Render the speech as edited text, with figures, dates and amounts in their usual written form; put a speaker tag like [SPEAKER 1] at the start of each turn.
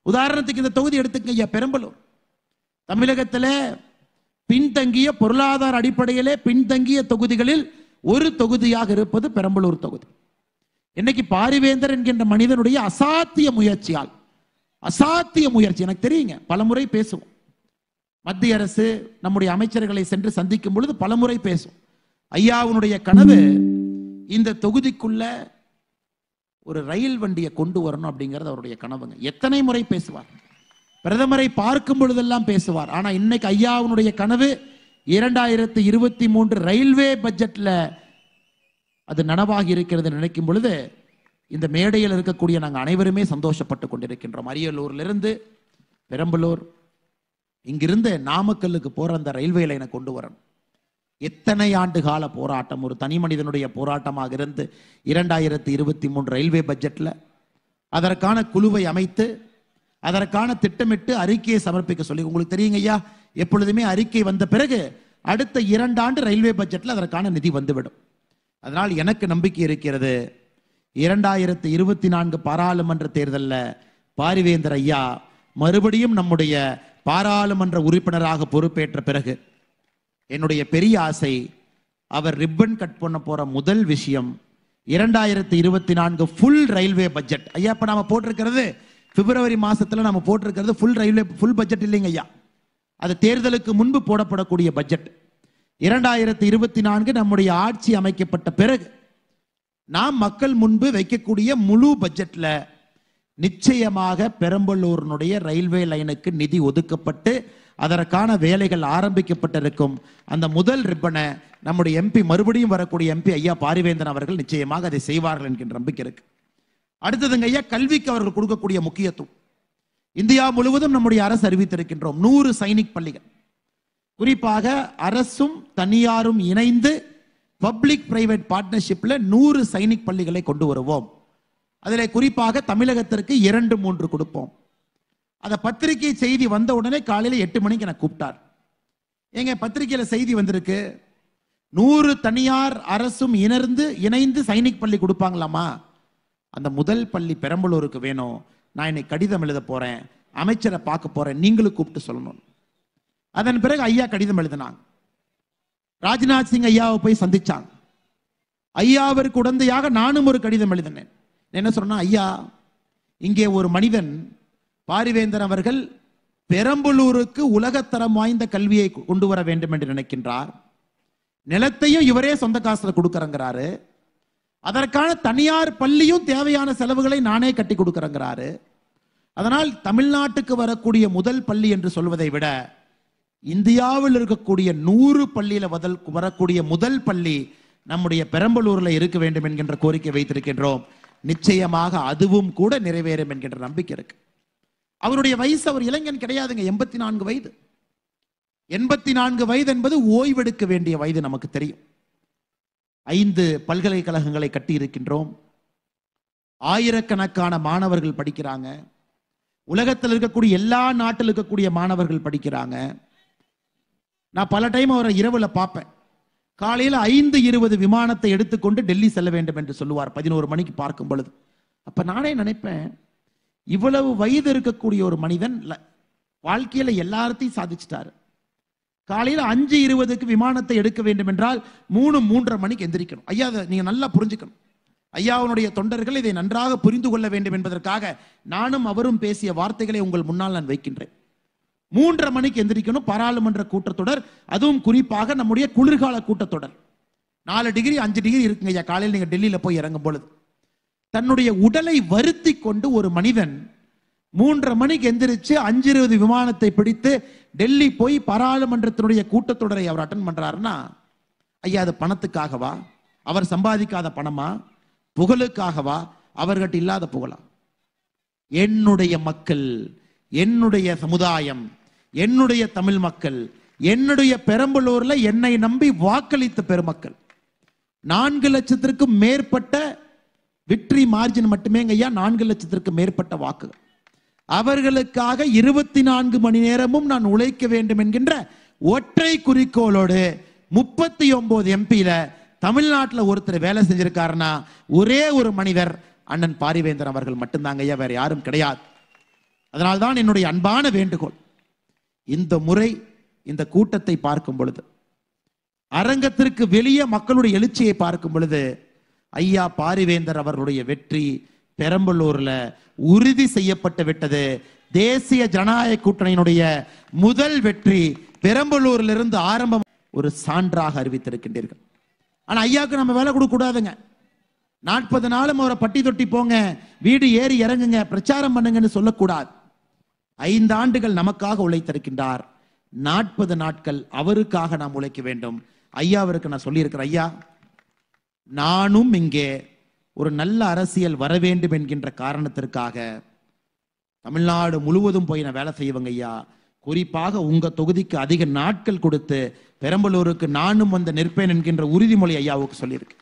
[SPEAKER 1] உதாரணத்துக்கு இந்த தொகுதி எடுத்துக்க ஐயா, பெரம்பலூர். தமிழகத்தில் பின்தங்கிய பொருளாதார அடிப்படையிலே பின்தங்கிய தொகுதிகளில் ஒரு தொகுதியாக இருப்பது பெரம்பலூர் தொகுதி. இன்னைக்கு பாரிவேந்தர் என்கின்ற மனிதனுடைய அசாத்திய முயற்சியால், அசாத்திய முயற்சி எனக்கு தெரியுங்க, பலமுறை பேசுவோம். மத்திய அரசு நம்முடைய அமைச்சர்களை சென்று சந்திக்கும் பொழுது பலமுறை பேசும். ஐயாவுடைய கனவு இந்த தொகுதிக்குள்ள ஒரு ரயில் வண்டியை கொண்டு வரணும் அப்படிங்கிறது அவருடைய கனவுங்க. எத்தனை முறை பேசுவார், பிரதமரை பார்க்கும் பொழுதெல்லாம் பேசுவார். ஆனா இன்னைக்கு ஐயாவுடைய கனவு 2023 ரயில்வே பட்ஜெட்ல அது நனவாகி இருக்கிறது நினைக்கும் பொழுது இந்த மேடையில் இருக்கக்கூடிய நாங்கள் அனைவருமே சந்தோஷப்பட்டு கொண்டிருக்கின்றோம். அரியலூர்லிருந்து பெரம்பலூர், இங்கிருந்து நாமக்கல்லுக்கு போற அந்த ரயில்வே லைனை கொண்டு வரணும். எத்தனை ஆண்டு கால போராட்டம், ஒரு தனி மனிதனுடைய போராட்டமாக இருந்து 2023 ரயில்வே பட்ஜெட்ல அதற்கான குழுவை அமைத்து அதற்கான திட்டமிட்டு அறிக்கையை சமர்ப்பிக்க சொல்லி, உங்களுக்கு தெரியுங்க ஐயா, எப்பொழுதுமே அறிக்கை வந்த பிறகு அடுத்த 2 ஆண்டு ரயில்வே பட்ஜெட்ல அதற்கான நிதி வந்துவிடும். அதனால் எனக்கு நம்பிக்கை இருக்கிறது, 2024 பாராளுமன்ற தேர்தலில் பாரிவேந்தர் ஐயா மறுபடியும் நம்முடைய பாராளுமன்ற உறுப்பினராக பொறுப்பேற்ற பிறகு என்னுடைய பெரிய ஆசை, அவர் ரிப்பன் கட் பண்ண போற முதல் விஷயம் 2024 ஃபுல் ரயில்வே பட்ஜெட். ஐயா, இப்ப நாம போட்டிருக்கிறது பிப்ரவரி மாசத்துல நம்ம போட்டிருக்கிறது ஃபுல் ரயில்வே ஃபுல் பட்ஜெட் இல்லைங்க ஐயா, அது தேர்தலுக்கு முன்பு போடப்படக்கூடிய பட்ஜெட். 2024 நம்முடைய ஆட்சி அமைக்கப்பட்ட பிறகு நாம் மக்கள் முன்பு வைக்கக்கூடிய முழு பட்ஜெட்ல நிச்சயமாக பெரம்பலூரினுடைய ரயில்வே லைனுக்கு நிதி ஒதுக்கப்பட்டு அதற்கான வேலைகள் ஆரம்பிக்கப்பட்டிருக்கும். அந்த முதல் ரிப்பனை நம்முடைய எம்பி, மறுபடியும் வரக்கூடிய எம்பி ஐயா பாரிவேந்தன் அவர்கள் நிச்சயமாக அதை செய்வார்கள் என்கின்ற நம்பிக்கை இருக்கு. அடுத்ததுங்க ஐயா, கல்விக்கு அவர்கள் கொடுக்கக்கூடிய முக்கியத்துவம். இந்தியா முழுவதும் நம்முடைய அரசு அறிவித்திருக்கின்றோம் 100 சைனிக் பள்ளிகள், குறிப்பாக அரசும் தனியாரும் இணைந்து பப்ளிக் பிரைவேட் பார்ட்னர்ஷிப்ல 100 சைனிக் பள்ளிகளை கொண்டு வருவோம். அதில் குறிப்பாக தமிழகத்திற்கு 2-3 கொடுப்போம். அந்த பத்திரிகை செய்தி வந்த உடனே காலையில் 8 மணிக்கு எனக்கு கூப்பிட்டார். எங்க பத்திரிகையில செய்தி வந்திருக்கு, 100 தனியார் அரசும் இணைந்து சைனிக் பள்ளி கொடுப்பாங்களாமா, அந்த முதல் பள்ளி பெரம்பலூருக்கு வேணும். நான் இன்னைக்கு கடிதம் எழுத போறேன், அமைச்சரை பார்க்க போறேன், நீங்களும் கூப்பிட்டு சொல்லணும். அதன் பிறகு ஐயா கடிதம் எழுதினாங்க. ராஜ்நாத் சிங் ஐயாவை போய் சந்திச்சாங்க. ஐயாவிற்கு உடந்தையாக நானும் ஒரு கடிதம் எழுதினேன். என்ன சொன்னா, ஐயா, இங்கே ஒரு மனிதன் பாரிவேந்தர் அவர்கள் பெரம்பலூருக்கு உலகத்தரம் வாய்ந்த கல்வியை கொண்டு வர வேண்டும் என்று நினைக்கின்றார். நிலத்தையும் இவரே சொந்த காசுல கொடுக்கறங்கிறாரு. அதற்கான தனியார் பள்ளியும் தேவையான செலவுகளை நானே கட்டி கொடுக்கறங்கிறாரு. அதனால் தமிழ்நாட்டுக்கு வரக்கூடிய முதல் பள்ளி என்று சொல்வதை விட இந்தியாவில் இருக்கக்கூடிய 100 பள்ளியில வரக்கூடிய முதல் பள்ளி நம்முடைய பெரம்பலூர்ல இருக்க வேண்டும் என்கின்ற கோரிக்கை வைத்திருக்கின்றோம். நிச்சயமாக அதுவும் கூட நிறைவேறும் என்கின்ற நம்பிக்கை இருக்கு. அவருடைய வயசு, அவர் இளைஞன் கிடையாதுங்க, 84 வயது. 84 வயது என்பது ஓய்வெடுக்க வேண்டிய வயது, நமக்கு தெரியும். 5 பல்கலைக்கழகங்களை கட்டி இருக்கின்றோம். ஆயிரக்கணக்கான மாணவர்கள் படிக்கிறாங்க. உலகத்தில் இருக்கக்கூடிய எல்லா நாட்டில் இருக்கக்கூடிய மாணவர்கள் படிக்கிறாங்க. நான் பல டைம் அவரை இரவுல பார்ப்பேன். காலையில் 5:20 விமானத்தை எடுத்துக்கொண்டு டெல்லி செல்ல வேண்டும் என்று சொல்லுவார் 11 மணிக்கு பார்க்கும் பொழுது. அப்ப நானே நினைப்பேன், இவ்வளவு வயது இருக்கக்கூடிய ஒரு மனிதன் வாழ்க்கையில எல்லாத்தையும் சாதிச்சிட்டாரு. காலையில் 5:20க்கு விமானத்தை எடுக்க வேண்டும் என்றால் 3-3:30 மணிக்கு எந்திரிக்கணும். ஐயா, நீங்க நல்லா புரிஞ்சுக்கணும். ஐயாவுடைய தொண்டர்கள் இதை நன்றாக புரிந்து கொள்ள வேண்டும் என்பதற்காக நானும் அவரும் பேசிய வார்த்தைகளை உங்கள் முன்னால் நான் வைக்கின்றேன். 3:30 மணிக்கு எந்திரிக்கணும். பாராளுமன்ற கூட்டத்தொடர், அதுவும் குறிப்பாக நம்முடைய குளிர்கால கூட்டத்தொடர். 4 டிகிரி 5 டிகிரி இருக்குங்க ஐயா. காலையில் நீங்க டெல்லியில போய் இறங்கும் பொழுது தன்னுடைய உடலை வருத்தி கொண்டு ஒரு மனிதன் 3:30 மணிக்கு எந்திரிச்சு 5:20 விமானத்தை பிடித்து டெல்லி போய் பாராளுமன்றத்தினுடைய கூட்டத்தொடரை அவர் அட்டன் பண்றாருன்னா, ஐயா, அது பணத்துக்காகவா? அவர் சம்பாதிக்காத பணமா? புகழுக்காகவா? அவர்கிட்ட இல்லாத புகழா? என்னுடைய மக்கள், என்னுடைய சமுதாயம், என்னுடைய தமிழ் மக்கள், என்னுடைய பெரம்பலூர்ல என்னை நம்பி வாக்களித்த பெருமக்கள் 4 லட்சத்திற்கும் மேற்பட்ட விக்டரி மார்ஜின் மட்டுமே ஐயா, 4 லட்சத்திற்கு மேற்பட்ட வாக்குகள். அவர்களுக்காக 24 மணி நேரமும் நான் உழைக்க வேண்டும் என்கின்ற ஒற்றை குறிக்கோளோடு 39 எம்பியில தமிழ்நாட்டில் ஒருத்தர் வேலை செஞ்சிருக்காருன்னா ஒரே ஒரு மனிதர் அண்ணன் பாரிவேந்தர் அவர்கள் மட்டும்தாங்க ஐயா, வேற யாரும் கிடையாது. அதனால்தான் என்னுடைய அன்பான வேண்டுகோள், இந்த முறை இந்த கூட்டத்தை பார்க்கும் பொழுது, அரங்கத்திற்கு வெளியே மக்களுடைய எழுச்சியை பார்க்கும் பொழுது, ஐயா பாரிவேந்தர் அவர்களுடைய வெற்றி பெரம்பலூர்ல உறுதி செய்யப்பட்டு விட்டது. தேசிய ஜனநாயக கூட்டணியினுடைய முதல் வெற்றி பெரம்பலூரிலிருந்து ஆரம்பம் ஒரு சான்றாக அறிவித்திருக்கின்றீர்கள். ஆனா ஐயாவுக்கு நம்ம வேலை கொடுக்க கூடாதுங்க. 40 நாளும் அவரை பட்டி தொட்டி போங்க, வீடு ஏறி இறங்குங்க, பிரச்சாரம் பண்ணுங்கன்னு சொல்லக்கூடாது. 5 ஆண்டுகள் நமக்காக உழைத்திருக்கின்றார். 40 நாட்கள் அவருக்காக நாம் உழைக்க வேண்டும். ஐயாவிற்கு நான் சொல்லியிருக்கிறேன், ஐயா நானும் இங்கே ஒரு நல்ல அரசியல் வர வேண்டும் என்கின்ற காரணத்திற்காக தமிழ்நாடு முழுவதும் போய் நான் வேலை செய்வங்க ஐயா. குறிப்பாக உங்க தொகுதிக்கு அதிக நாட்கள் கொடுத்து பெரம்பலூருக்கு நானும் வந்து நிற்பேன் என்கின்ற உறுதிமொழி ஐயாவுக்கு சொல்லியிருக்கு.